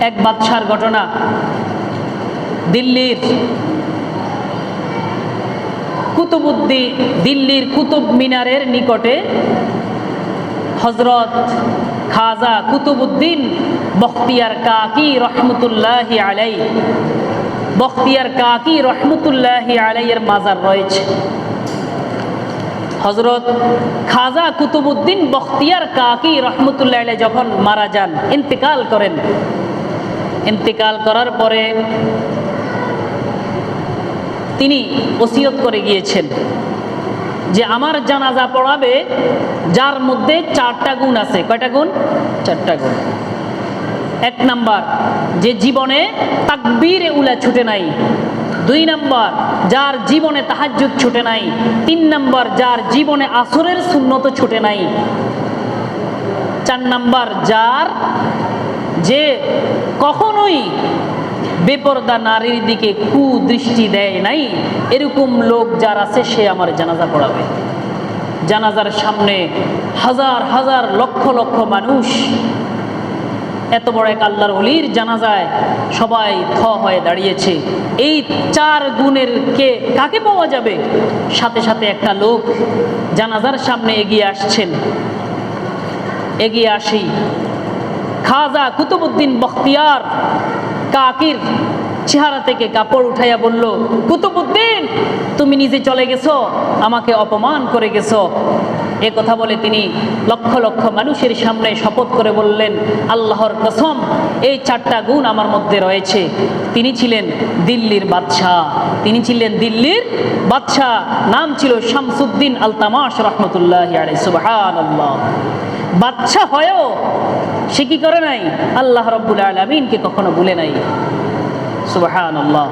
এক বাদশার ঘটনা। দিল্লির কুতুব মিনারের নিকটে হযরত খাজা কুতুবউদ্দিন বখতিয়ার কাকি রহমতুল্লাহি আলাইহি এর মাজার রয়েছে। হযরত খাজা কুতুবউদ্দিন বখতিয়ার কাকি রহমতুল্লাহি আলাইহি যখন মারা যান, ইন্তেকাল করেন, ইন্তেকাল করার পরে তিনি ওসিয়ত করে গিয়েছেন যে আমার জানাজা পড়াবে যার মধ্যে 4টা গুণ আছে। কয়টা গুণ? 4টা গুণ। 1 নাম্বার, যে জীবনে তাকবীরে উলা ছুটে নাই। 2 নাম্বার, যার জীবনে তাহাজ্জুদ ছুটে নাই। 3 নাম্বার, যার জীবনে আসরের সুন্নত ছুটে নাই। 4 নাম্বার, যে কখনোই বেপরদা নারীর দিকে কুদৃষ্টি দেয় নাই। এরকম লোক যার আছে সে আমার জানাজা পড়াবে। জানাজার সামনে হাজার হাজার লক্ষ লক্ষ মানুষ, এত বড় এক আল্লাহর ওলির জানাজায় সবাই থ হয়ে দাঁড়িয়েছে। এই 4 গুণের কাকে পাওয়া যাবে? সাথে সাথে একটা লোক জানাজার সামনে এগিয়ে আসছেন। এগিয়ে আসি খাজা কুতুবউদ্দিন বখতিয়ার কাকির চেহারা থেকে কাপড় উঠাইয়া বলল, কুতুবউদ্দিন, তুমি নিজে চলে গেছো, আমাকে অপমান করে গেছো। এ কথা বলে তিনি লক্ষ লক্ষ মানুষের সামনে শপথ করে বললেন, আল্লাহর কসম, এই 4টা গুণ আমার মধ্যে রয়েছে। তিনি ছিলেন দিল্লির বাদশাহ। নাম ছিল শামসুদ্দিন আলতামাশ রহমতুল্লাহি আলাইহি। সুবহানাল্লাহ। বাদশাহ হয়েও সে কি করে নাই? আল্লাহ রাব্বুল আলামিনকে কখনো ভুলে নাই। সুবহানাল্লাহ।